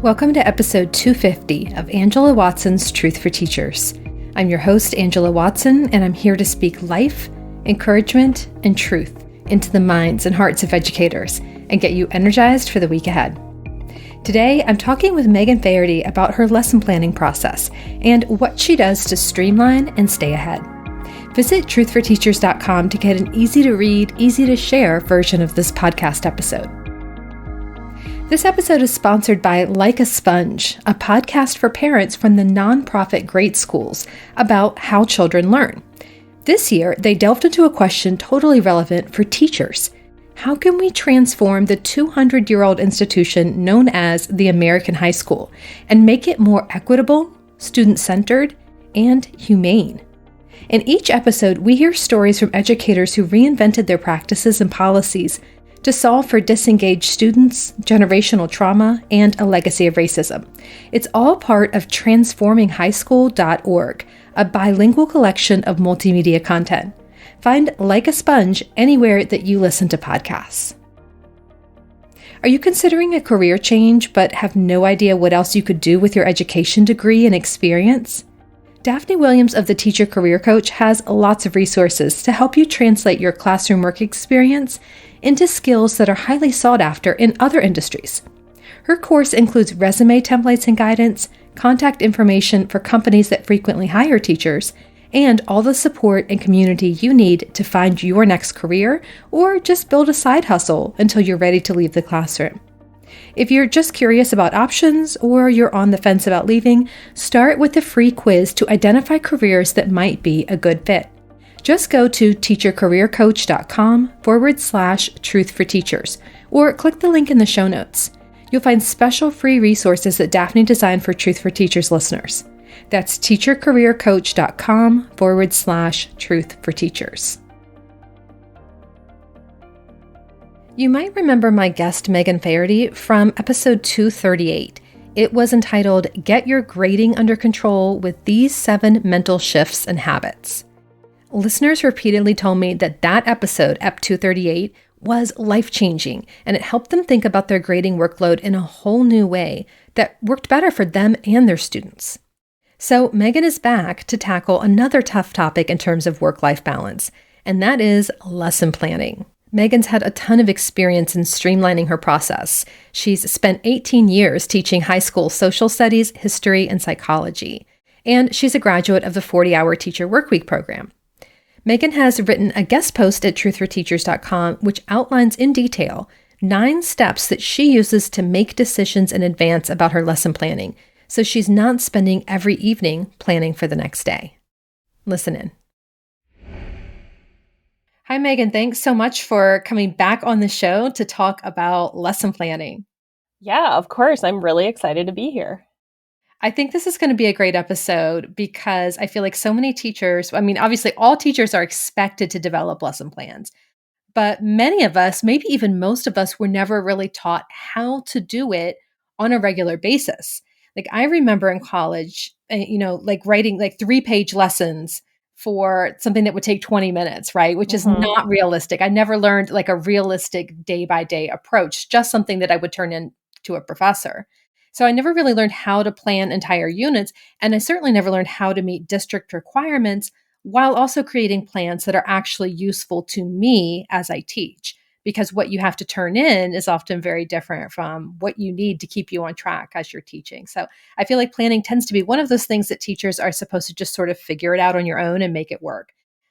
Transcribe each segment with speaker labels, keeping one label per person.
Speaker 1: Welcome to episode 250 of Angela Watson's Truth for Teachers. I'm your host, Angela Watson, and I'm here to speak life, encouragement, and truth into the minds and hearts of educators and get you energized for the week ahead. Today, I'm talking with Megan Faherty about her lesson planning process and what she does to streamline and stay ahead. Visit truthforteachers.com to get an easy-to-read, easy-to-share version of this podcast episode. This episode is sponsored by Like a Sponge, a podcast for parents from the nonprofit Great Schools about how children learn. This year, they delved into a question totally relevant for teachers. How can we transform the 200-year-old institution known as the American high school and make it more equitable, student-centered, and humane? In each episode, we hear stories from educators who reinvented their practices and policies to solve for disengaged students, generational trauma, and a legacy of racism. It's all part of transforminghighschool.org, a bilingual collection of multimedia content. Find Like a Sponge anywhere that you listen to podcasts. Are you considering a career change but have no idea what else you could do with your education degree and experience? Daphne Williams of the Teacher Career Coach has lots of resources to help you translate your classroom work experience into skills that are highly sought after in other industries. Her course includes resume templates and guidance, contact information for companies that frequently hire teachers, and all the support and community you need to find your next career or just build a side hustle until you're ready to leave the classroom. If you're just curious about options or you're on the fence about leaving, start with a free quiz to identify careers that might be a good fit. Just go to teachercareercoach.com/truthforteachers or click the link in the show notes. You'll find special free resources that Daphne designed for Truth for Teachers listeners. That's teachercareercoach.com/truthforteachers. You might remember my guest, Megan Faherty, from episode 238. It was entitled, Get Your Grading Under Control with These 7 Mental Shifts and Habits. Listeners repeatedly told me that episode, EP 238, was life-changing, and it helped them think about their grading workload in a whole new way that worked better for them and their students. So Megan is back to tackle another tough topic in terms of work-life balance, and that is lesson planning. Megan's had a ton of experience in streamlining her process. She's spent 18 years teaching high school social studies, history, and psychology, and she's a graduate of the 40-hour Teacher Workweek program. Megan has written a guest post at truthforteachers.com which outlines in detail 9 steps that she uses to make decisions in advance about her lesson planning, so she's not spending every evening planning for the next day. Listen in. Hi, Megan. Thanks so much for coming back on the show to talk about lesson planning.
Speaker 2: Yeah, of course. I'm really excited to be here.
Speaker 1: I think this is going to be a great episode because I feel like so many teachers, obviously all teachers are expected to develop lesson plans, but many of us, maybe even most of us, were never really taught how to do it on a regular basis. Like I remember in college, writing 3-page lessons for something that would take 20 minutes, right? Which is not realistic. I never learned like a realistic day-by-day approach, just something that I would turn in to a professor. So I never really learned how to plan entire units, and I certainly never learned how to meet district requirements while also creating plans that are actually useful to me as I teach, because what you have to turn in is often very different from what you need to keep you on track as you're teaching. So I feel like planning tends to be one of those things that teachers are supposed to just sort of figure it out on your own and make it work.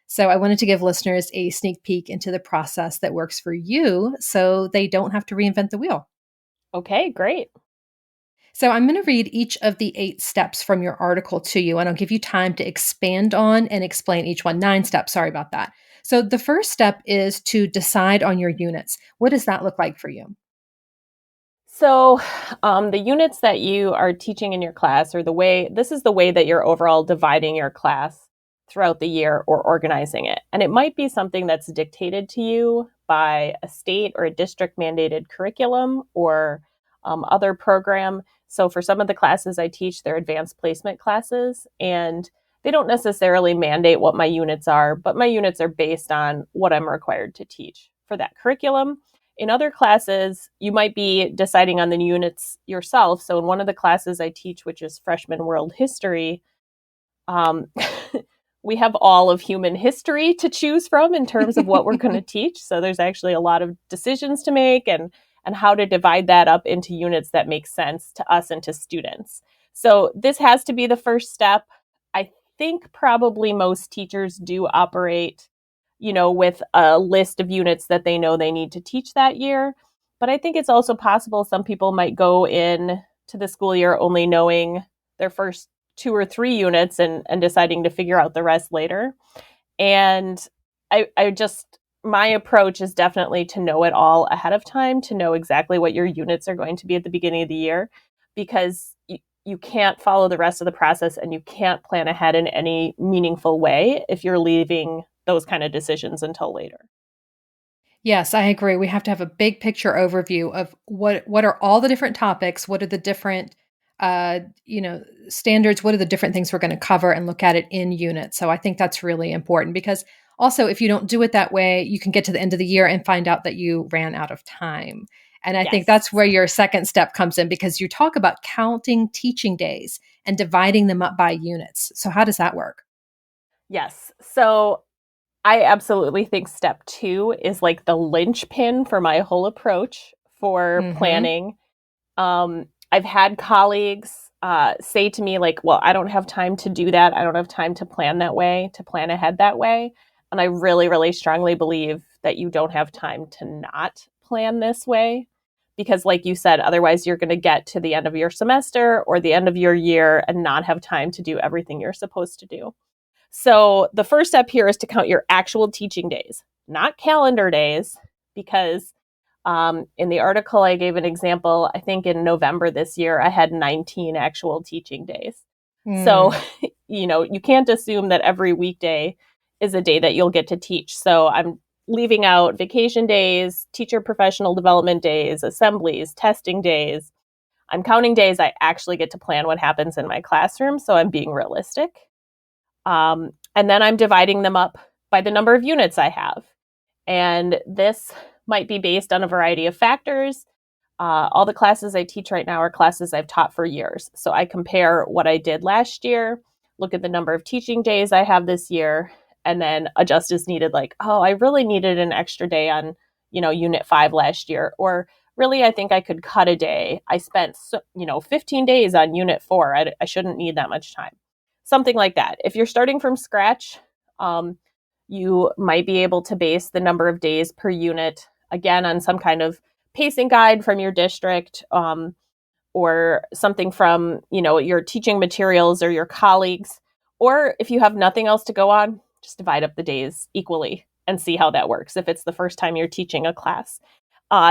Speaker 1: So I wanted to give listeners a sneak peek into the process that works for you so they don't have to reinvent the wheel.
Speaker 2: Okay, great.
Speaker 1: So I'm going to read each of the 8 steps from your article to you, and I'll give you time to expand on and explain each one. 9 steps, sorry about that. So the first step is to decide on your units. What does that look like for you?
Speaker 2: So the units that you are teaching in your class, or this is the way that you're overall dividing your class throughout the year or organizing it. And it might be something that's dictated to you by a state or a district mandated curriculum or other program. So for some of the classes I teach, they're advanced placement classes, and they don't necessarily mandate what my units are, but my units are based on what I'm required to teach for that curriculum. in other classes, you might be deciding on the units yourself. So in one of the classes I teach, which is freshman world history, um, we have all of human history to choose from in terms of what we're going to teach. So there's actually a lot of decisions to make and how to divide that up into units that make sense to us and to students. So this has to be the first step. I think probably most teachers do operate, with a list of units that they know they need to teach that year. But I think it's also possible some people might go in to the school year only knowing their first 2 or 3 units and deciding to figure out the rest later. And my approach is definitely to know it all ahead of time, to know exactly what your units are going to be at the beginning of the year, because you can't follow the rest of the process and you can't plan ahead in any meaningful way if you're leaving those kind of decisions until later.
Speaker 1: Yes, I agree. We have to have a big picture overview of what are all the different topics, what are the different standards, what are the different things we're going to cover, and look at it in units. So I think that's really important, because also if you don't do it that way, you can get to the end of the year and find out that you ran out of time. And I think that's where your second step comes in, because you talk about counting teaching days and dividing them up by units. So how does that work?
Speaker 2: Yes. So I absolutely think step 2 is like the linchpin for my whole approach for planning. I've had colleagues say to me, like, well, I don't have time to do that. I don't have time to plan that way, to plan ahead that way. And I really, really strongly believe that you don't have time to not plan this way. Because like you said, otherwise you're going to get to the end of your semester or the end of your year and not have time to do everything you're supposed to do. So the first step here is to count your actual teaching days, not calendar days, because in the article I gave an example, I think in November this year, I had 19 actual teaching days. So, you can't assume that every weekday is a day that you'll get to teach. So I'm leaving out vacation days, teacher professional development days, assemblies, testing days. I'm counting days I actually get to plan what happens in my classroom. So I'm being realistic. And then I'm dividing them up by the number of units I have. And this might be based on a variety of factors. All the classes I teach right now are classes I've taught for years. So I compare what I did last year, look at the number of teaching days I have this year, and then adjust as needed. Like, oh, I really needed an extra day on, unit 5 last year. Or really, I think I could cut a day. I spent, 15 days on unit 4. I shouldn't need that much time. Something like that. If you're starting from scratch, you might be able to base the number of days per unit, again, on some kind of pacing guide from your district, or something from, your teaching materials or your colleagues. Or if you have nothing else to go on, just divide up the days equally and see how that works if it's the first time you're teaching a class.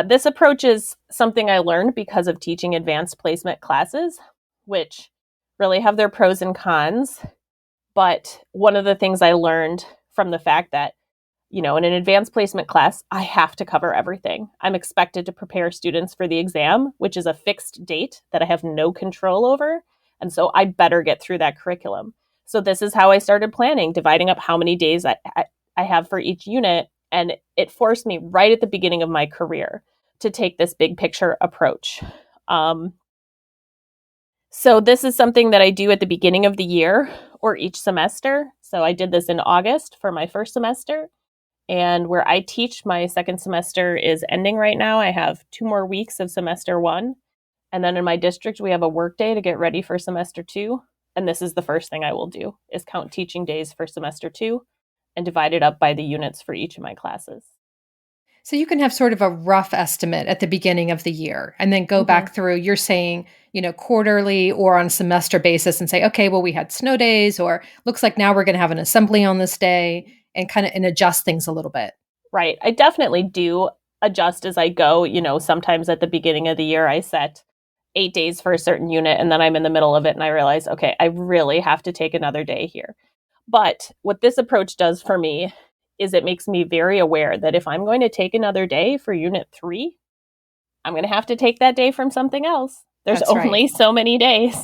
Speaker 2: This approach is something I learned because of teaching advanced placement classes, which really have their pros and cons. But one of the things I learned from the fact that, in an advanced placement class, I have to cover everything. I'm expected to prepare students for the exam, which is a fixed date that I have no control over. And so I better get through that curriculum. So this is how I started planning, dividing up how many days I have for each unit. And it forced me right at the beginning of my career to take this big picture approach. So this is something that I do at the beginning of the year or each semester. So I did this in August for my first semester. And where I teach, my second semester is ending right now. I have 2 more weeks of semester 1. And then in my district, we have a work day to get ready for semester 2. And this is the first thing I will do, is count teaching days for semester 2 and divide it up by the units for each of my classes.
Speaker 1: So you can have sort of a rough estimate at the beginning of the year and then go back through, you're saying, quarterly or on a semester basis, and say, okay, well, we had snow days, or looks like now we're going to have an assembly on this day, and and adjust things a little bit.
Speaker 2: Right. I definitely do adjust as I go. Sometimes at the beginning of the year, I set 8 days for a certain unit, and then I'm in the middle of it and I realize, okay, I really have to take another day here. But what this approach does for me is it makes me very aware that if I'm going to take another day for unit 3, I'm going to have to take that day from something else. There's only so many days.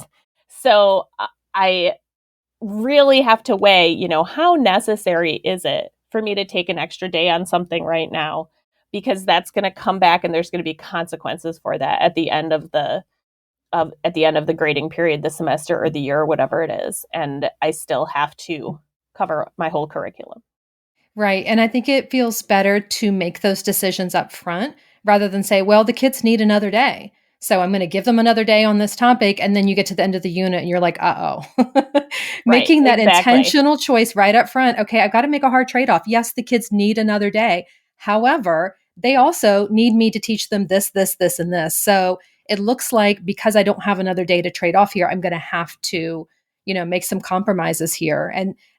Speaker 2: So I really have to weigh, how necessary is it for me to take an extra day on something right now because that's going to come back and there's going to be consequences for that at the end of the grading period, the semester or the year, or whatever it is. And I still have to cover my whole curriculum.
Speaker 1: Right. And I think it feels better to make those decisions up front rather than say, well, the kids need another day. So I'm going to give them another day on this topic. And then you get to the end of the unit and you're like, uh-oh.
Speaker 2: Right,
Speaker 1: Making that
Speaker 2: exactly.
Speaker 1: intentional choice right up front. Okay, I've got to make a hard trade-off. Yes, the kids need another day. However, they also need me to teach them this, this, and this. So it looks like because I don't have another day to trade off here, I'm going to have to, make some compromises here.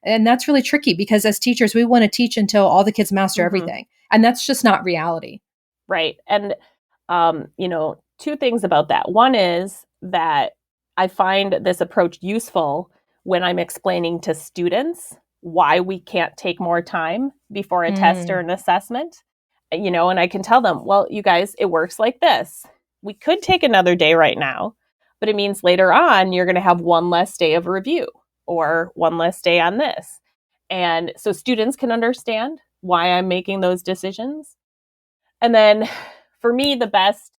Speaker 1: And that's really tricky because as teachers, we want to teach until all the kids master everything. And that's just not reality.
Speaker 2: Right. And, two things about that. One is that I find this approach useful when I'm explaining to students why we can't take more time before a test or an assessment, and I can tell them, well, you guys, it works like this. We could take another day right now, but it means later on, you're going to have one less day of review or one less day on this. And so students can understand why I'm making those decisions. And then for me, the best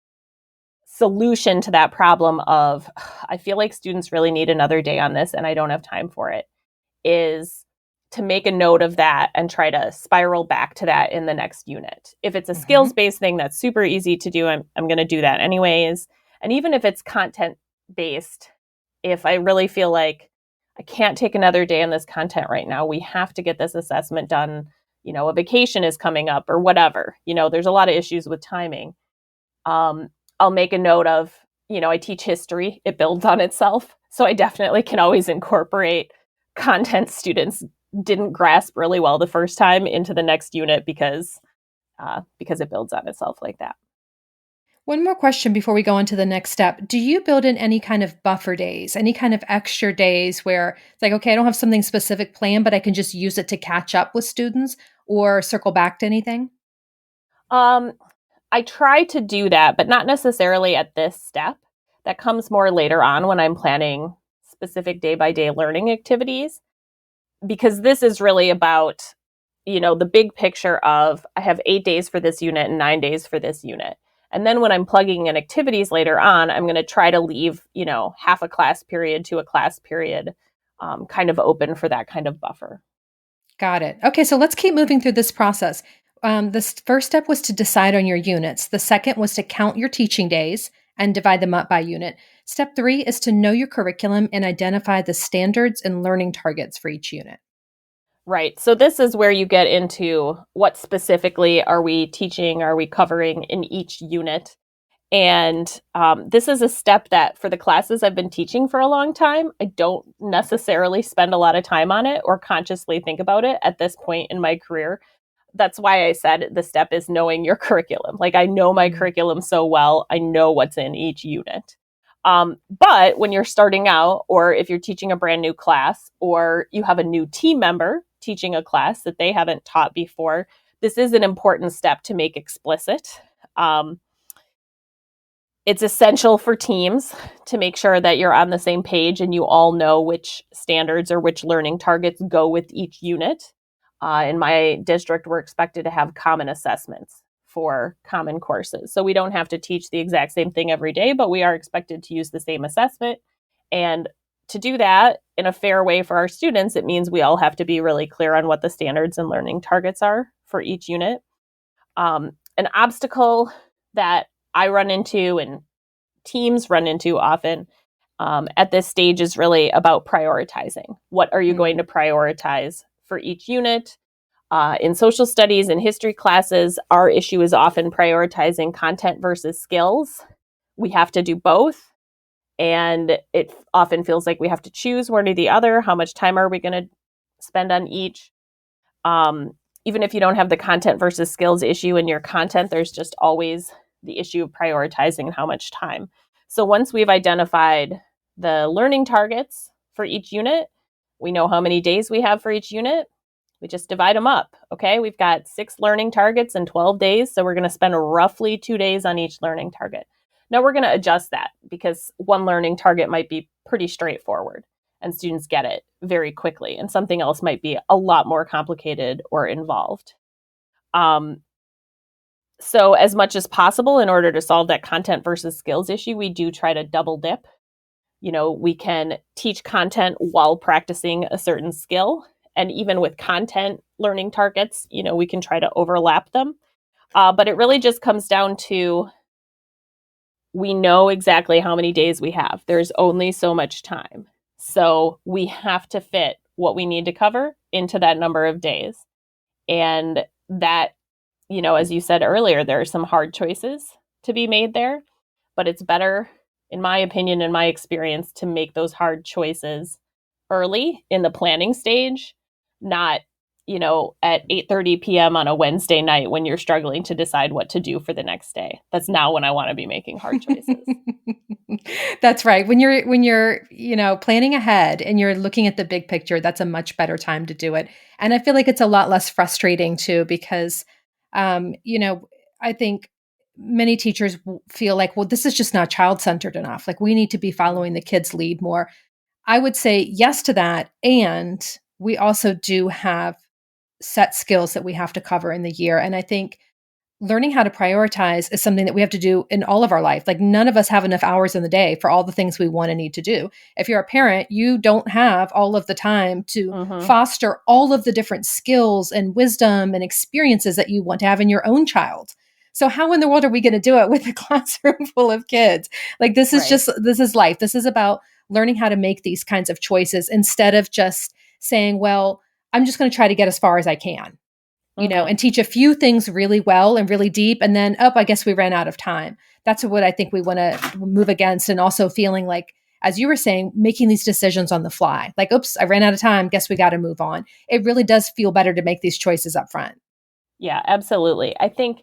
Speaker 2: solution to that problem of, I feel like students really need another day on this and I don't have time for it, is to make a note of that and try to spiral back to that in the next unit. If it's a skills-based thing, that's super easy to do. I'm going to do that anyways. And even if it's content-based, if I really feel like I can't take another day on this content right now, we have to get this assessment done, a vacation is coming up or whatever, there's a lot of issues with timing. I'll make a note of, I teach history, it builds on itself. So I definitely can always incorporate content students didn't grasp really well the first time into the next unit because it builds on itself like that.
Speaker 1: One more question before we go on to the next step. Do you build in any kind of buffer days, any kind of extra days where it's like, okay, I don't have something specific planned, but I can just use it to catch up with students or circle back to anything?
Speaker 2: I try to do that, but not necessarily at this step. That comes more later on when I'm planning specific day-by-day learning activities, because this is really about, the big picture of I have 8 days for this unit and 9 days for this unit. And then when I'm plugging in activities later on, I'm going to try to leave, half a class period to a class period kind of open for that kind of buffer.
Speaker 1: Got it. Okay, so let's keep moving through this process. The first step was to decide on your units. The second was to count your teaching days and divide them up by unit. Step 3 is to know your curriculum and identify the standards and learning targets for each unit.
Speaker 2: Right. So this is where you get into what specifically are we teaching, are we covering in each unit? And this is a step that for the classes I've been teaching for a long time, I don't necessarily spend a lot of time on it or consciously think about it at this point in my career. That's why I said the step is knowing your curriculum. Like I know my curriculum so well, I know what's in each unit. But when you're starting out, or if you're teaching a brand new class, or you have a new team member teaching a class that they haven't taught before, this is an important step to make explicit. It's essential for teams to make sure that you're on the same page and you all know which standards or which learning targets go with each unit. In my district, we're expected to have common assessments for common courses. So we don't have to teach the exact same thing every day, but we are expected to use the same assessment. And to do that in a fair way for our students, it means we all have to be really clear on what the standards and learning targets are for each unit. An obstacle that I run into and teams run into often at this stage is really about prioritizing. What are you going to prioritize for each unit? In social studies and history classes, our issue is often prioritizing content versus skills. We have to do both. And it often feels like we have to choose one or the other. How much time are we going to spend on each? Even if you don't have the content versus skills issue in your content, there's just always the issue of prioritizing and how much time. So once we've identified the learning targets for each unit, we know how many days we have for each unit. We just divide them up. Okay, we've got 6 learning targets in 12 days. So we're going to spend roughly 2 days on each learning target. Now we're going to adjust that because one learning target might be pretty straightforward and students get it very quickly. And something else might be a lot more complicated or involved. So as much as possible, in order to solve that content versus skills issue, we do try to double dip. We can teach content while practicing a certain skill. And even with content learning targets, we can try to overlap them. But it really just comes down to, we know exactly how many days we have. There's only so much time. So we have to fit what we need to cover into that number of days. And that, as you said earlier, there are some hard choices to be made there, but it's better, in my opinion, in my experience, to make those hard choices early in the planning stage, not, at 8:30 p.m. on a Wednesday night when you're struggling to decide what to do for the next day. That's not when I want to be making hard choices.
Speaker 1: That's right. When you're, planning ahead and you're looking at the big picture, that's a much better time to do it. And I feel like it's a lot less frustrating too, because, I think many teachers feel like, well, this is just not child-centered enough. Like we need to be following the kids' lead more. I would say yes to that. And we also do have set skills that we have to cover in the year. And I think learning how to prioritize is something that we have to do in all of our life. Like none of us have enough hours in the day for all the things we want and need to do. If you're a parent, you don't have all of the time to foster all of the different skills and wisdom and experiences that you want to have in your own child. So how in the world are we going to do it with a classroom full of kids? Like this is this is life. This is about learning how to make these kinds of choices instead of just saying, well, I'm just going to try to get as far as I can, and teach a few things really well and really deep. And then, I guess we ran out of time. That's what I think we want to move against. And also feeling like, as you were saying, making these decisions on the fly, like, oops, I ran out of time. Guess we got to move on. It really does feel better to make these choices up front.
Speaker 2: Yeah, absolutely. I think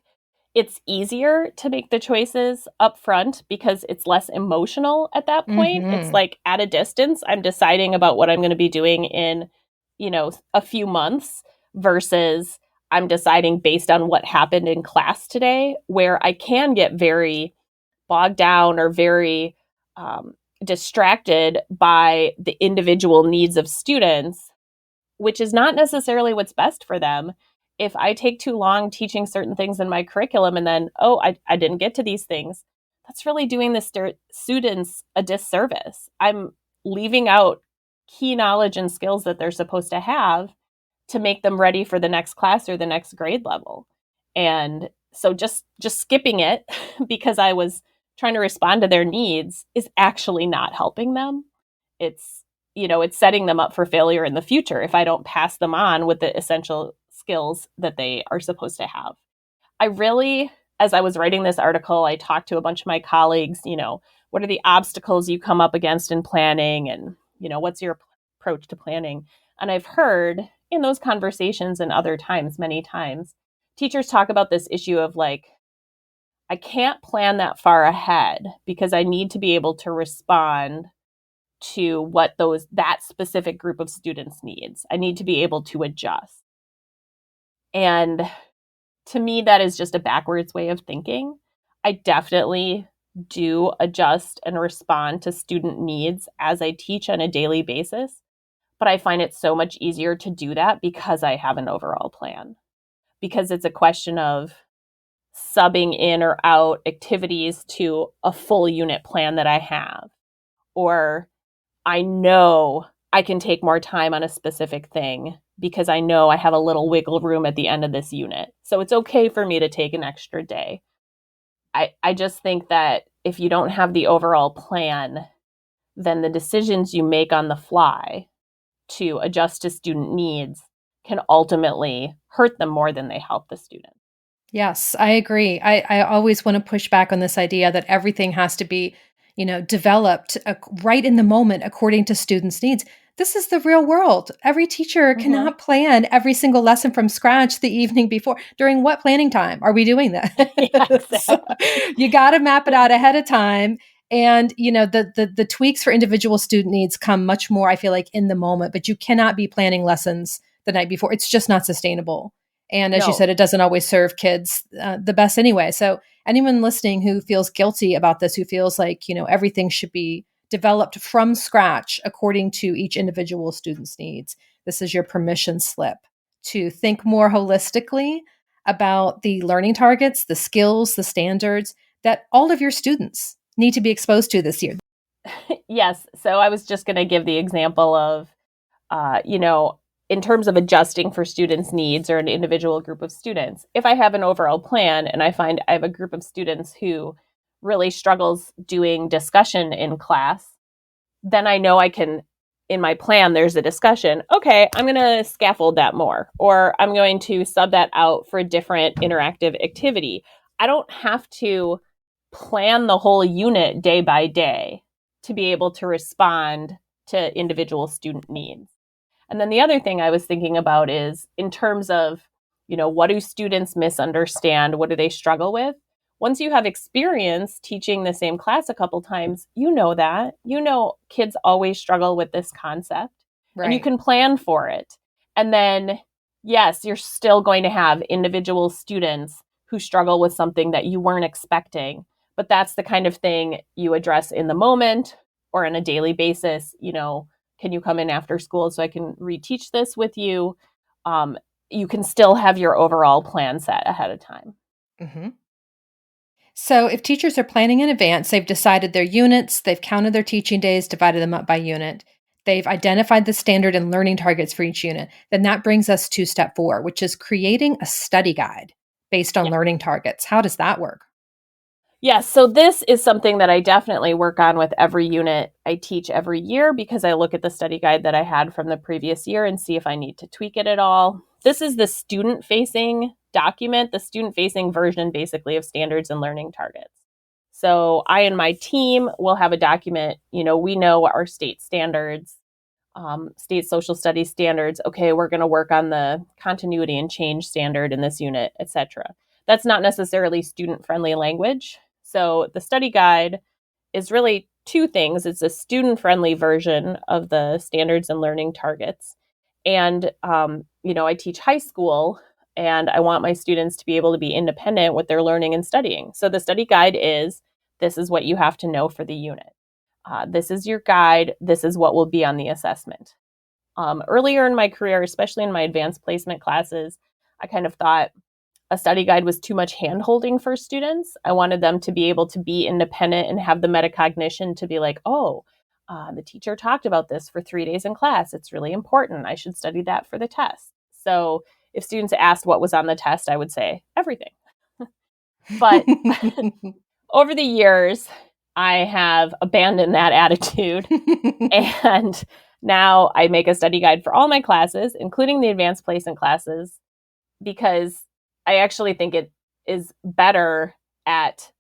Speaker 2: it's easier to make the choices up front because it's less emotional at that point. It's like at a distance, I'm deciding about what I'm going to be doing in, a few months versus I'm deciding based on what happened in class today, where I can get very bogged down or very distracted by the individual needs of students, which is not necessarily what's best for them. If I take too long teaching certain things in my curriculum and then, I didn't get to these things, that's really doing the students a disservice. I'm leaving out key knowledge and skills that they're supposed to have to make them ready for the next class or the next grade level. And so just skipping it because I was trying to respond to their needs is actually not helping them. It's setting them up for failure in the future if I don't pass them on with the essential skills that they are supposed to have. I really, as I was writing this article, I talked to a bunch of my colleagues, what are the obstacles you come up against in planning, and, what's your approach to planning? And I've heard in those conversations and other times, many times, teachers talk about this issue of like, I can't plan that far ahead because I need to be able to respond to what that specific group of students needs. I need to be able to adjust. And to me, that is just a backwards way of thinking. I definitely do adjust and respond to student needs as I teach on a daily basis, but I find it so much easier to do that because I have an overall plan. Because it's a question of subbing in or out activities to a full unit plan that I have. Or I know I can take more time on a specific thing because I know I have a little wiggle room at the end of this unit. So it's okay for me to take an extra day. I just think that if you don't have the overall plan, then the decisions you make on the fly to adjust to student needs can ultimately hurt them more than they help the student.
Speaker 1: Yes, I agree. I always want to push back on this idea that everything has to be, developed right in the moment according to students' needs. This is the real world. Every teacher cannot plan every single lesson from scratch the evening before. During what planning time are we doing that?
Speaker 2: Yeah, exactly.
Speaker 1: So you got to map it out ahead of time. And, the tweaks for individual student needs come much more, I feel like, in the moment, but you cannot be planning lessons the night before. It's just not sustainable. And as you said, it doesn't always serve kids the best anyway. So anyone listening who feels guilty about this, who feels like, everything should be developed from scratch according to each individual student's needs, this is your permission slip to think more holistically about the learning targets, the skills, the standards that all of your students need to be exposed to this year?
Speaker 2: Yes. So I was just going to give the example of, in terms of adjusting for students' needs or an individual group of students, if I have an overall plan and I find I have a group of students who really struggles doing discussion in class, then I know I can, in my plan, there's a discussion. Okay, I'm going to scaffold that more, or I'm going to sub that out for a different interactive activity. I don't have to plan the whole unit day by day to be able to respond to individual student needs. And then the other thing I was thinking about is in terms of, what do students misunderstand? What do they struggle with? Once you have experience teaching the same class a couple times, that. Kids always struggle with this concept, and you can plan for it. And then, yes, you're still going to have individual students who struggle with something that you weren't expecting. But that's the kind of thing you address in the moment or on a daily basis. Can you come in after school so I can reteach this with you? You can still have your overall plan set ahead of time.
Speaker 1: Mm-hmm. So if teachers are planning in advance, they've decided their units, they've counted their teaching days, divided them up by unit, they've identified the standard and learning targets for each unit, then that brings us to step 4, which is creating a study guide based on learning targets. How does that work?
Speaker 2: Yes, so this is something that I definitely work on with every unit I teach every year, because I look at the study guide that I had from the previous year and see if I need to tweak it at all. This is the student-facing document, the student-facing version basically of standards and learning targets. So I and my team will have a document, we know our state standards, state social studies standards. Okay, we're going to work on the continuity and change standard in this unit, etc. That's not necessarily student-friendly language. So the study guide is really 2 things. It's a student-friendly version of the standards and learning targets. And, I teach high school, and I want my students to be able to be independent with their learning and studying. So the study guide is, this is what you have to know for the unit. This is your guide. This is what will be on the assessment. Earlier in my career, especially in my advanced placement classes, I kind of thought a study guide was too much hand-holding for students. I wanted them to be able to be independent and have the metacognition to be like, the teacher talked about this for 3 days in class. It's really important. I should study that for the test. So if students asked what was on the test, I would say everything. But over the years, I have abandoned that attitude. And now I make a study guide for all my classes, including the advanced placement classes, because I actually think it is better at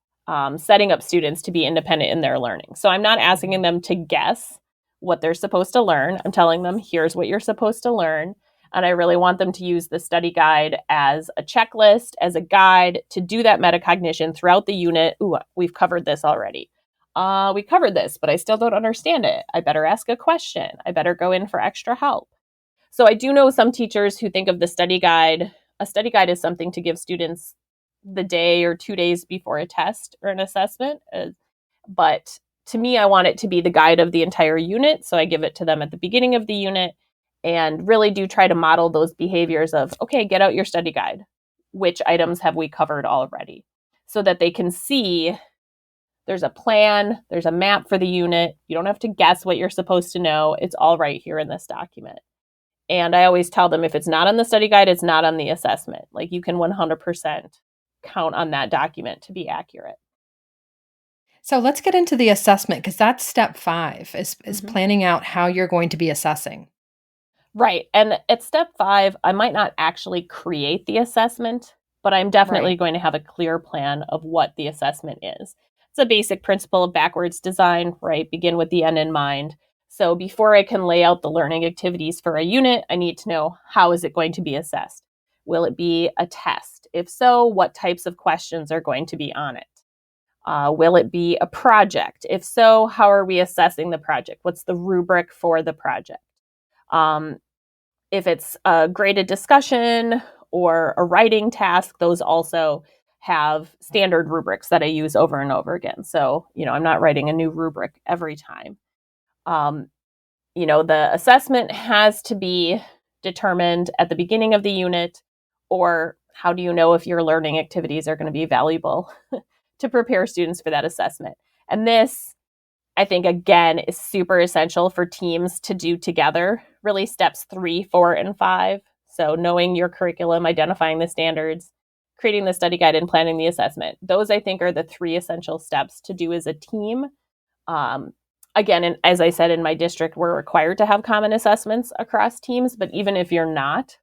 Speaker 2: setting up students to be independent in their learning. So I'm not asking them to guess what they're supposed to learn. I'm telling them, here's what you're supposed to learn. And I really want them to use the study guide as a checklist, as a guide to do that metacognition throughout the unit. Ooh, we've covered this already. We covered this, but I still don't understand it. I better ask a question. I better go in for extra help. So I do know some teachers who think of the study guide. A study guide is something to give students the day or 2 days before a test or an assessment. But to me, I want it to be the guide of the entire unit. So I give it to them at the beginning of the unit and really do try to model those behaviors of, okay, get out your study guide. Which items have we covered already? So that they can see there's a plan, there's a map for the unit. You don't have to guess what you're supposed to know. It's all right here in this document. And I always tell them, if it's not on the study guide, it's not on the assessment. Like, you can 100% count on that document to be accurate.
Speaker 1: So let's get into the assessment, because that's step 5 is planning out how you're going to be assessing.
Speaker 2: Right. And at step 5, I might not actually create the assessment, but I'm definitely going to have a clear plan of what the assessment is. It's a basic principle of backwards design, right? Begin with the end in mind. So before I can lay out the learning activities for a unit, I need to know, how is it going to be assessed? Will it be a test? If so, what types of questions are going to be on it? Will it be a project? If so, how are we assessing the project? What's the rubric for the project? If it's a graded discussion or a writing task, those also have standard rubrics that I use over and over again. So, I'm not writing a new rubric every time. The assessment has to be determined at the beginning of the unit or How do you know if your learning activities are going to be valuable to prepare students for that assessment? And this, I think, again, is super essential for teams to do together, really steps 3, 4, and 5. So knowing your curriculum, identifying the standards, creating the study guide, and planning the assessment. Those, I think, are the 3 essential steps to do as a team. Again, and as I said, in my district, we're required to have common assessments across teams, but even if you're not,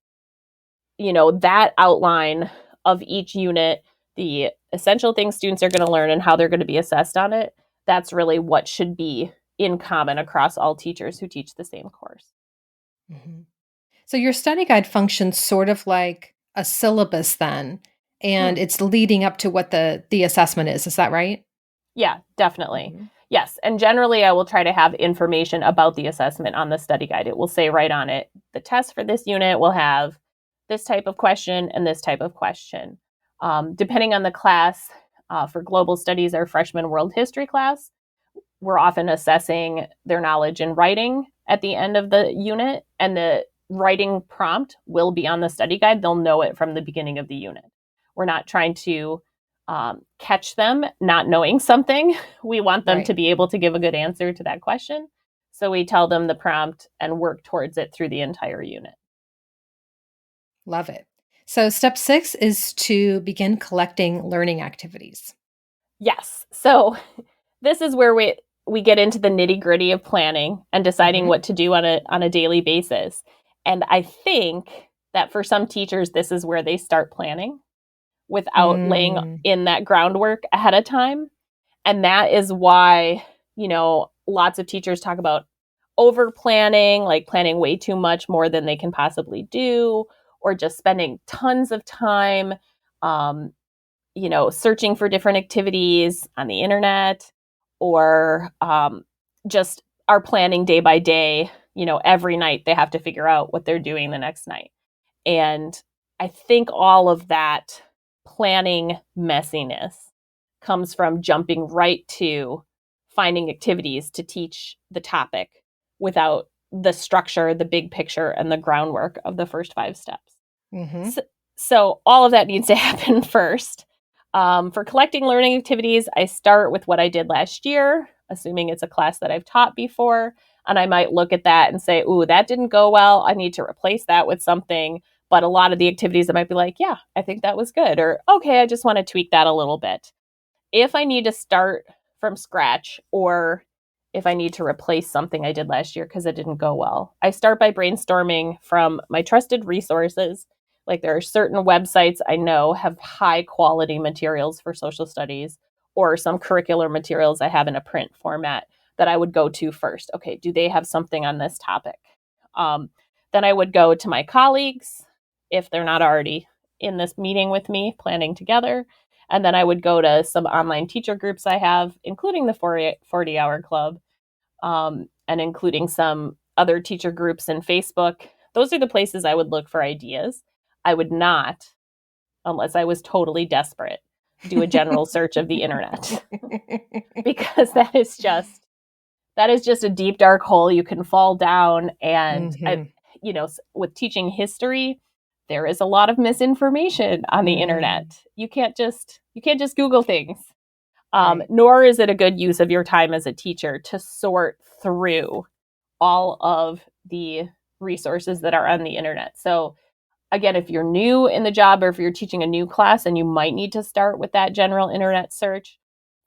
Speaker 2: that outline of each unit, the essential things students are going to learn and how they're going to be assessed on it, that's really what should be in common across all teachers who teach the same course.
Speaker 1: Mm-hmm. So your study guide functions sort of like a syllabus then, and it's leading up to what the assessment is. Is that right?
Speaker 2: Yeah, definitely. Mm-hmm. Yes. And generally, I will try to have information about the assessment on the study guide. It will say right on it, the test for this unit will have this type of question and this type of question. Depending on the class, for global studies or freshman world history class, we're often assessing their knowledge in writing at the end of the unit, and the writing prompt will be on the study guide. They'll know it from the beginning of the unit. We're not trying to catch them not knowing something. We want them to be able to give a good answer to that question. So we tell them the prompt and work towards it through the entire unit.
Speaker 1: Love it. So step 6 is to begin collecting learning activities.
Speaker 2: Yes. So this is where we get into the nitty-gritty of planning and deciding what to do on a daily basis. And I think that for some teachers, this is where they start planning without laying in that groundwork ahead of time. And that is why, lots of teachers talk about over planning, like planning way too much, more than they can possibly do, or just spending tons of time, searching for different activities on the internet, or just are planning day by day. Every night they have to figure out what they're doing the next night. And I think all of that planning messiness comes from jumping right to finding activities to teach the topic without the structure, the big picture, and the groundwork of the first 5 steps. Mm-hmm. So all of that needs to happen first. For collecting learning activities, I start with what I did last year, assuming it's a class that I've taught before. And I might look at that and say, ooh, that didn't go well. I need to replace that with something. But a lot of the activities I might be like, yeah, I think that was good. Or, okay, I just want to tweak that a little bit. If I need to start from scratch, or if I need to replace something I did last year because it didn't go well, I start by brainstorming from my trusted resources. Like, there are certain websites I know have high quality materials for social studies, or some curricular materials I have in a print format that I would go to first. Okay, do they have something on this topic? Then I would go to my colleagues, if they're not already in this meeting with me, planning together. And then I would go to some online teacher groups I have, including the 40-hour club, and including some other teacher groups in Facebook. Those are the places I would look for ideas. I would not, unless I was totally desperate, do a general search of the internet, because that is just a deep, dark hole you can fall down. And, with teaching history, there is a lot of misinformation on the internet. You can't just Google things. Nor is it a good use of your time as a teacher to sort through all of the resources that are on the internet. So again, if you're new in the job, or if you're teaching a new class and you might need to start with that general internet search,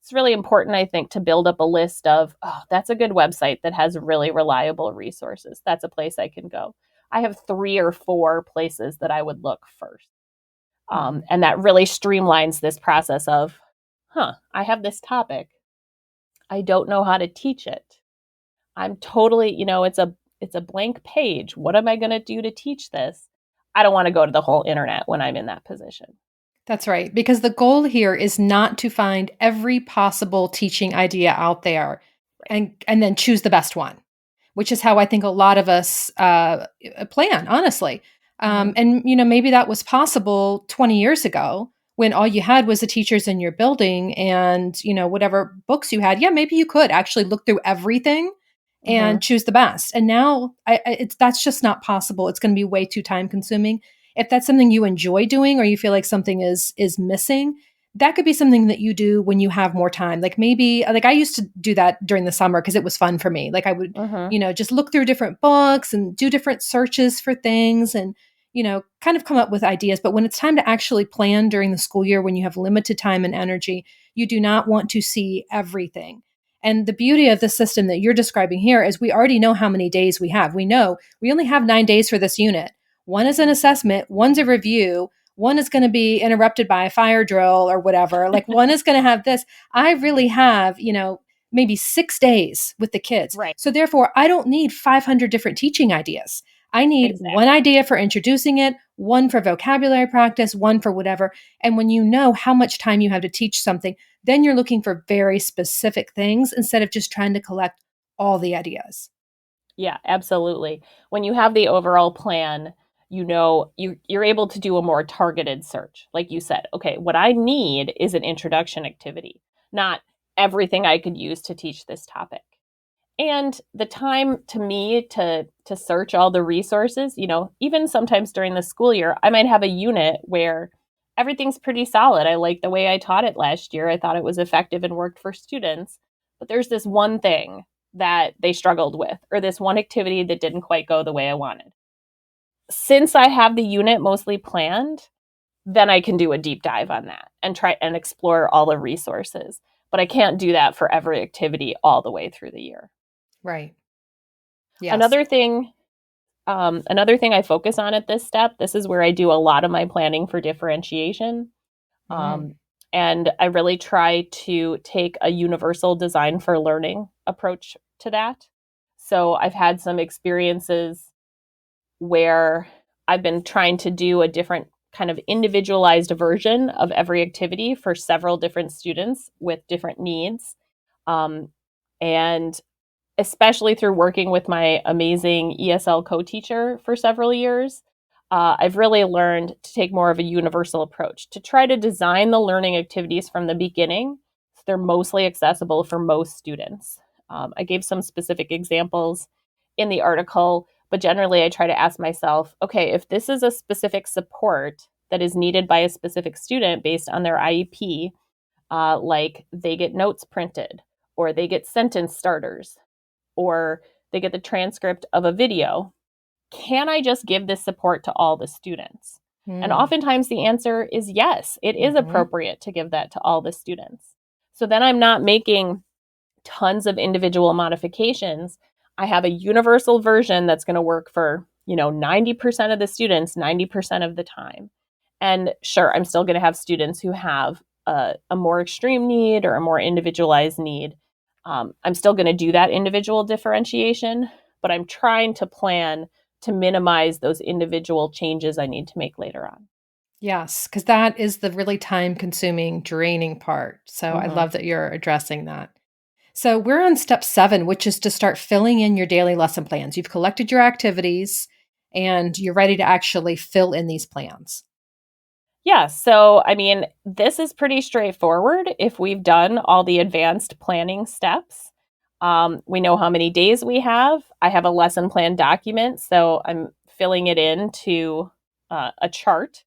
Speaker 2: it's really important, I think, to build up a list of, that's a good website that has really reliable resources. That's a place I can go. I have 3 or 4 places that I would look first. And that really streamlines this process of, I have this topic. I don't know how to teach it. I'm totally, it's a blank page. What am I going to do to teach this? I don't want to go to the whole internet when I'm in that position.
Speaker 1: That's right. Because the goal here is not to find every possible teaching idea out there and then choose the best one, which is how I think a lot of us plan, honestly. And, maybe that was possible 20 years ago when all you had was the teachers in your building and, whatever books you had. Yeah, maybe you could actually look through everything and choose the best. And now that's just not possible. It's going to be way too time consuming. If that's something you enjoy doing or you feel like something is missing, that could be something that you do when you have more time. Like maybe like I used to do that during the summer because it was fun for me. Like I would,
Speaker 2: Mm-hmm.
Speaker 1: just look through different books and do different searches for things and kind of come up with ideas. But when it's time to actually plan during the school year, when you have limited time and energy, you do not want to see everything. And the beauty of the system that you're describing here is we already know how many days we have. We know we only have 9 days for this unit. One is an assessment, one's a review, one is going to be interrupted by a fire drill or whatever. Like one is going to have this. I really have, maybe 6 days with the kids.
Speaker 2: Right.
Speaker 1: So therefore, I don't need 500 different teaching ideas. I need one idea for introducing it, one for vocabulary practice, one for whatever. And when you know how much time you have to teach something, then you're looking for very specific things instead of just trying to collect all the ideas.
Speaker 2: Yeah, absolutely. When you have the overall plan, you're able to do a more targeted search. Like you said, okay, what I need is an introduction activity, not everything I could use to teach this topic. And the time to me to search all the resources, even sometimes during the school year, I might have a unit where everything's pretty solid. I like the way I taught it last year. I thought it was effective and worked for students. But there's this one thing that they struggled with, or this one activity that didn't quite go the way I wanted. Since I have the unit mostly planned, then I can do a deep dive on that and try and explore all the resources. But I can't do that for every activity all the way through the year.
Speaker 1: Right. Yes.
Speaker 2: Another thing I focus on at this step, this is where I do a lot of my planning for differentiation. And I really try to take a universal design for learning approach to that. So I've had some experiences where I've been trying to do a different kind of individualized version of every activity for several different students with different needs. And especially through working with my amazing ESL co-teacher for several years, I've really learned to take more of a universal approach, to try to design the learning activities from the beginning so they're mostly accessible for most students. I gave some specific examples in the article, but generally I try to ask myself, okay, if this is a specific support that is needed by a specific student based on their IEP, like they get notes printed, or they get sentence starters, or they get the transcript of a video, can I just give this support to all the students? And oftentimes the answer is yes, it is appropriate to give that to all the students. So then I'm not making tons of individual modifications. I have a universal version that's going to work for, 90% of the students, 90% of the time. And sure, I'm still going to have students who have a more extreme need or a more individualized need. I'm still going to do that individual differentiation, but I'm trying to plan to minimize those individual changes I need to make later on.
Speaker 1: Yes, because that is the really time-consuming, draining part. So I love that you're addressing that. So we're on step 7, which is to start filling in your daily lesson plans. You've collected your activities and you're ready to actually fill in these plans.
Speaker 2: Yeah, so I mean, this is pretty straightforward if we've done all the advanced planning steps. We know how many days we have. I have a lesson plan document, so I'm filling it into a chart.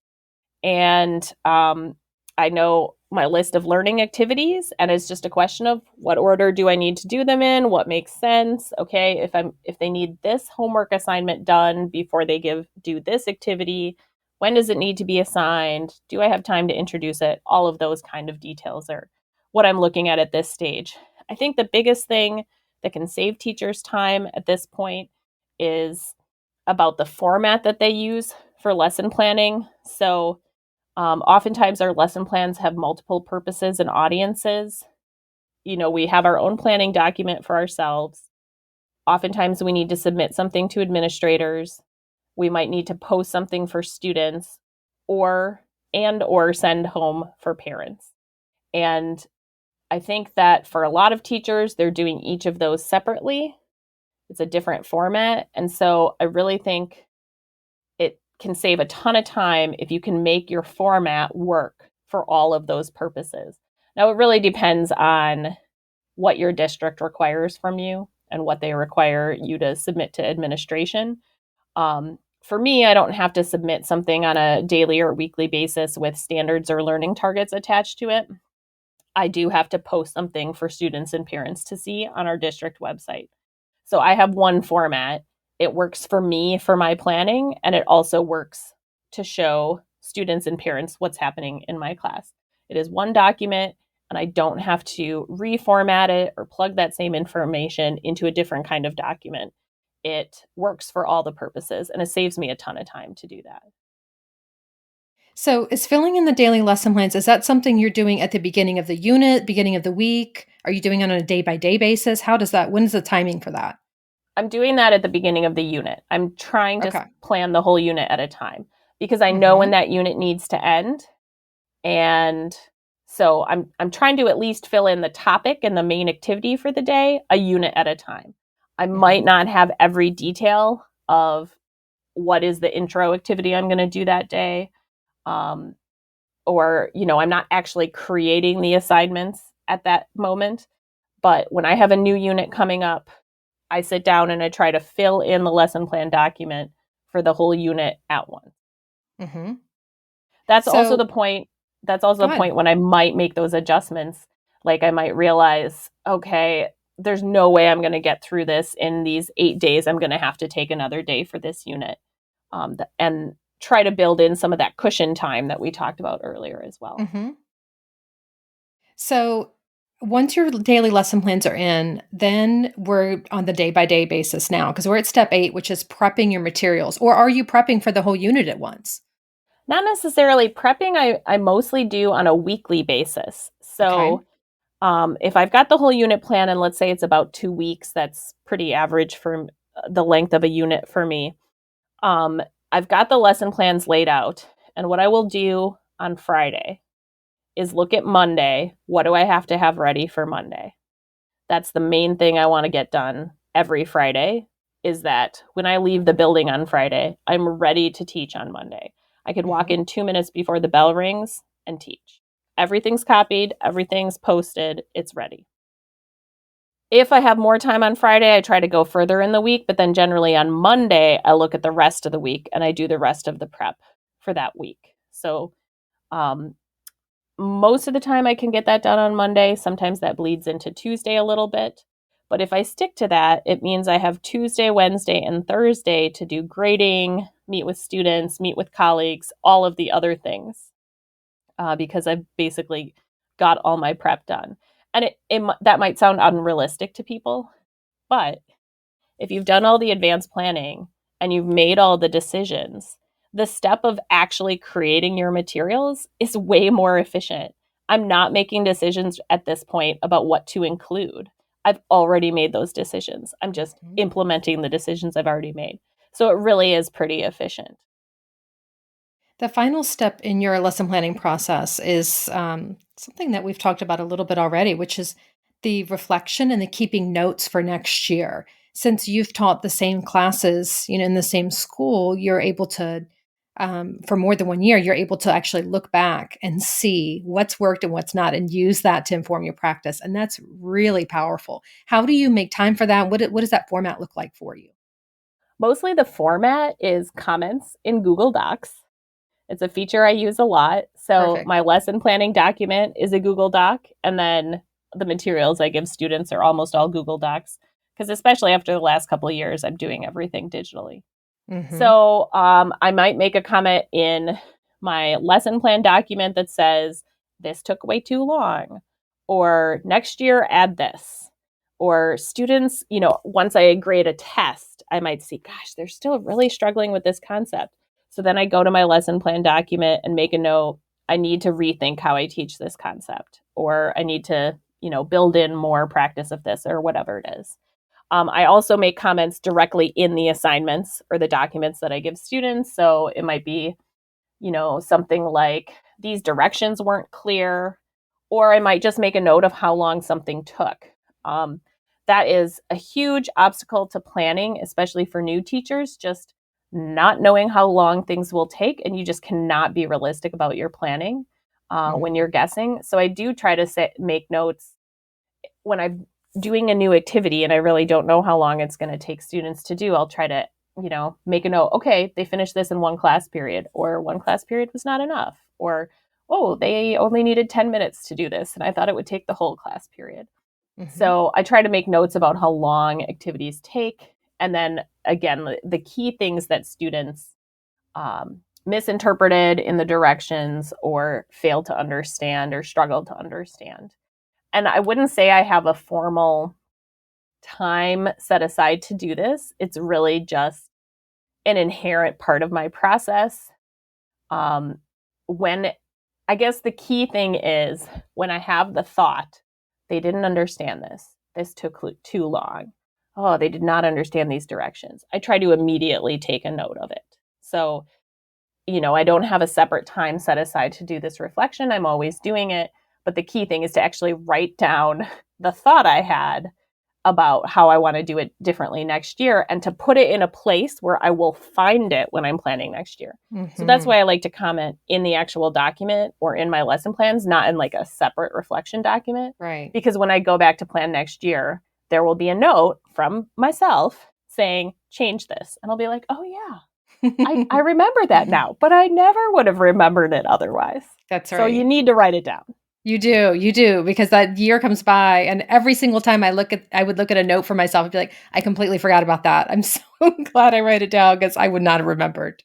Speaker 2: And I know my list of learning activities, and it's just a question of what order do I need to do them in, what makes sense. Okay, if they need this homework assignment done before they do this activity, when does it need to be assigned? Do I have time to introduce it? All of those kind of details are what I'm looking at this stage. I think the biggest thing that can save teachers time at this point is about the format that they use for lesson planning. So oftentimes our lesson plans have multiple purposes and audiences. We have our own planning document for ourselves. Oftentimes we need to submit something to administrators. We might need to post something for students or send home for parents. And I think that for a lot of teachers, they're doing each of those separately. It's a different format. And so I really think it can save a ton of time if you can make your format work for all of those purposes. Now, it really depends on what your district requires from you and what they require you to submit to administration. for me, I don't have to submit something on a daily or weekly basis with standards or learning targets attached to it. I do have to post something for students and parents to see on our district website. So I have one format. It works for me for my planning, and it also works to show students and parents what's happening in my class. It is one document, and I don't have to reformat it or plug that same information into a different kind of document. It works for all the purposes, and it saves me a ton of time to do that.
Speaker 1: So, is filling in the daily lesson plans, is that something you're doing at the beginning of the unit, beginning of the week? Are you doing it on a day by day basis? When is the timing for that?
Speaker 2: I'm doing that at the beginning of the unit. I'm trying to
Speaker 1: Okay.
Speaker 2: plan the whole unit at a time because I know when
Speaker 1: Mhm.
Speaker 2: that unit needs to end. And so I'm trying to at least fill in the topic and the main activity for the day a unit at a time. I might
Speaker 1: Mhm.
Speaker 2: not have every detail of what is the intro activity I'm going to do that day. Um, or, I'm not actually creating the assignments at that moment. But when I have a new unit coming up, I sit down and I try to fill in the lesson plan document for the whole unit at once.
Speaker 1: Mhm.
Speaker 2: That's also the
Speaker 1: So,
Speaker 2: point. That's also
Speaker 1: go
Speaker 2: the
Speaker 1: ahead.
Speaker 2: point when I might make those adjustments. Like I might realize, okay, there's no way I'm going to get through this in these 8 days. I'm going to have to take another day for this unit, and try to build in some of that cushion time that we talked about earlier as well.
Speaker 1: Mhm. So, once your daily lesson plans are in, then we're on the day by day basis now because we're at step 8, which is prepping your materials. Or are you prepping for the whole unit at once?
Speaker 2: Not necessarily prepping. I mostly do on a weekly basis.
Speaker 1: Okay.
Speaker 2: So if I've got the whole unit plan and let's say it's about 2 weeks, that's pretty average for the length of a unit for me. Um, I've got the lesson plans laid out. And what I will do on Friday is look at Monday. What do I have to have ready for Monday? That's the main thing I want to get done every Friday is that when I leave the building on Friday, I'm ready to teach on Monday. I could walk
Speaker 1: Mhm.
Speaker 2: in 2 minutes before the bell rings and teach. Everything's copied, everything's posted, it's ready. If I have more time on Friday, I try to go further in the week, but then generally on Monday, I look at the rest of the week and I do the rest of the prep for that week. So, um, most of the time I can get that done on Monday. Sometimes that bleeds into Tuesday a little bit. But if I stick to that, it means I have Tuesday, Wednesday, and Thursday to do grading, meet with students, meet with colleagues, all of the other things, because I've basically got all my prep done. And that might sound unrealistic to people, but if you've done all the advanced planning and you've made all the decisions, the step of actually creating your materials is way more efficient. I'm not making decisions at this point about what to include. I've already made those decisions. I'm just
Speaker 1: Mhm.
Speaker 2: implementing the decisions I've already made. So it really is pretty efficient.
Speaker 1: The final step in your lesson planning process is something that we've talked about a little bit already, which is the reflection and the keeping notes for next year. Since you've taught the same classes, in the same school, you're able to, for more than 1 year, you're able to actually look back and see what's worked and what's not, and use that to inform your practice. And that's really powerful. How do you make time for that? What does that format look like for you?
Speaker 2: Mostly the format is comments in Google Docs. It's a feature I use a lot. So
Speaker 1: Perfect.
Speaker 2: my lesson planning document is a Google Doc, and then the materials I give students are almost all Google Docs because especially after the last couple of years, I'm doing everything digitally.
Speaker 1: Hmm.
Speaker 2: So I might make a comment in my lesson plan document that says, this took way too long, or next year add this. Or students, once I grade a test, I might see, gosh, they're still really struggling with this concept. So then I go to my lesson plan document and make a note. I need to rethink how I teach this concept, or I need to, build in more practice of this, or whatever it is. I also make comments directly in the assignments or the documents that I give students. So it might be, something like these directions weren't clear, or I might just make a note of how long something took. Um, that is a huge obstacle to planning, especially for new teachers, just not knowing how long things will take. And you just cannot be realistic about your planning when
Speaker 1: Hmm.
Speaker 2: you're guessing. So I do try to make notes when I'm doing a new activity and I really don't know how long it's going to take students to do. I'll try to make a note, okay, they finished this in one class period, or one class period was not enough, or, oh, they only needed 10 minutes to do this, and I thought it would take the whole class period. So I try to make notes about how long activities take. And then again, the key things that students misinterpreted in the directions or fail to understand or struggle to understand. And I wouldn't say I have a formal time set aside to do this. It's really just an inherent part of my process. When I guess the key thing is when I have the thought, they didn't understand this. This took too long. Oh, they did not understand these directions. I try to immediately take a note of it. So, I don't have a separate time set aside to do this reflection. I'm always doing it. But the key thing is to actually write down the thought I had about how I want to do it differently next year and to put it in a place where I will find it when I'm planning next year. So that's why I like to comment in the actual document or in my lesson plans, not in like a separate reflection document.
Speaker 1: Right.
Speaker 2: Because when I go back to plan next year, there will be a note from myself saying, change this. And I'll be like, oh yeah, I remember that now, but I never would have remembered it otherwise.
Speaker 1: That's right.
Speaker 2: So you need to write it down.
Speaker 1: You do, because that year comes by and every single time I would look at a note for myself and be like, I completely forgot about that. I'm so glad I write it down because I would not have remembered.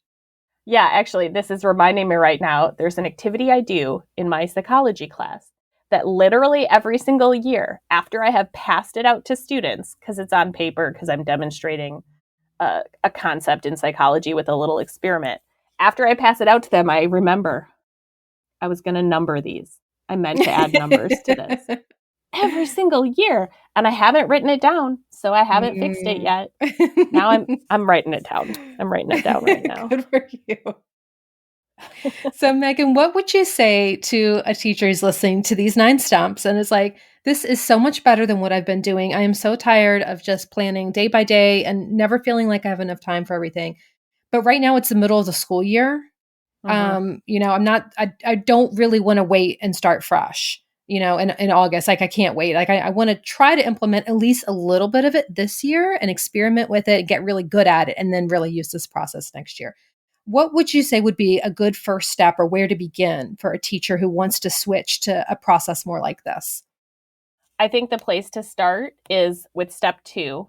Speaker 2: Yeah, actually, this is reminding me right now, there's an activity I do in my psychology class that literally every single year after I have passed it out to students, because it's on paper, because I'm demonstrating a concept in psychology with a little experiment. After I pass it out to them, I remember I was going to number these. I meant to add numbers to this every single year, and I haven't written it down, so I haven't fixed it yet. Now I'm writing it down. I'm writing it down right now.
Speaker 1: Good for you. So Megan, what would you say to a teacher who's listening to these 9 stumps and is like, this is so much better than what I've been doing. I am so tired of just planning day by day and never feeling like I have enough time for everything. But right now it's the middle of the school year. I don't really want to wait and start fresh, in August. Like I can't wait. Like I want to try to implement at least a little bit of it this year and experiment with it, get really good at it, and then really use this process next year. What would you say would be a good first step or where to begin for a teacher who wants to switch to a process more like this?
Speaker 2: I think the place to start is with step 2.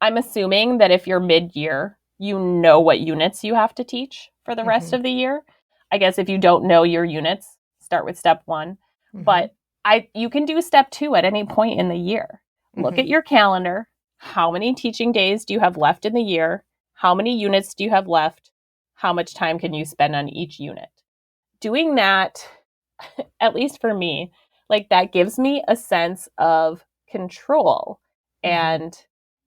Speaker 2: I'm assuming that if you're mid-year, you know what units you have to teach for the rest of the year. I guess if you don't know your units, start with step 1. But you can do step 2 at any point in the year. Look at your calendar. How many teaching days do you have left in the year? How many units do you have left? How much time can you spend on each unit? Doing that, at least for me, like that gives me a sense of control and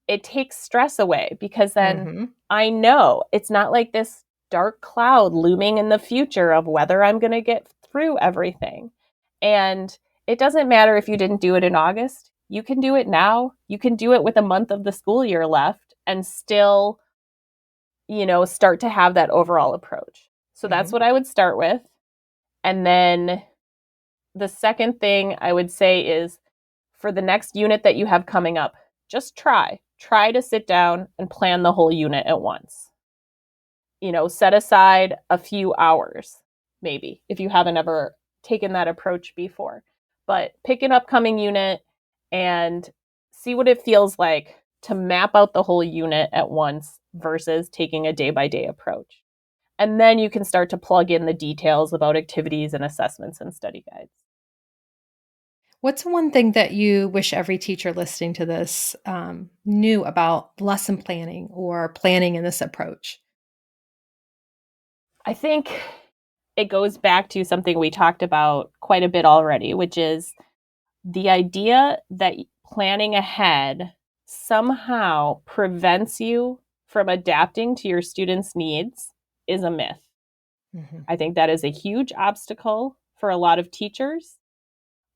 Speaker 2: it takes stress away because then I know it's not like this dark cloud looming in the future of whether I'm going to get through everything. And it doesn't matter if you didn't do it in August. You can do it now. You can do it with a month of the school year left and still, start to have that overall approach. So that's what I would start with. And then the second thing I would say is for the next unit that you have coming up, just try to sit down and plan the whole unit at once. Set aside a few hours, maybe, if you haven't ever taken that approach before. But pick an upcoming unit and see what it feels like to map out the whole unit at once versus taking a day-by-day approach. And then you can start to plug in the details about activities and assessments and study guides.
Speaker 1: What's one thing that you wish every teacher listening to this knew about lesson planning or planning in this approach?
Speaker 2: I think it goes back to something we talked about quite a bit already, which is the idea that planning ahead somehow prevents you from adapting to your students' needs is a myth. I think that is a huge obstacle for a lot of teachers.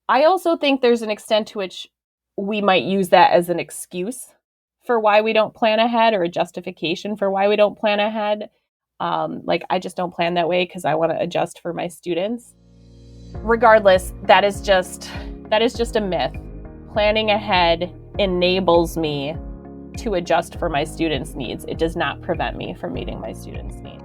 Speaker 2: I also think there's an extent to which we might use that as an excuse for why we don't plan ahead or a justification for why we don't plan ahead. I just don't plan that way because I want to adjust for my students. Regardless, that is just a myth. Planning ahead enables me to adjust for my students' needs. It does not prevent me from meeting my students' needs.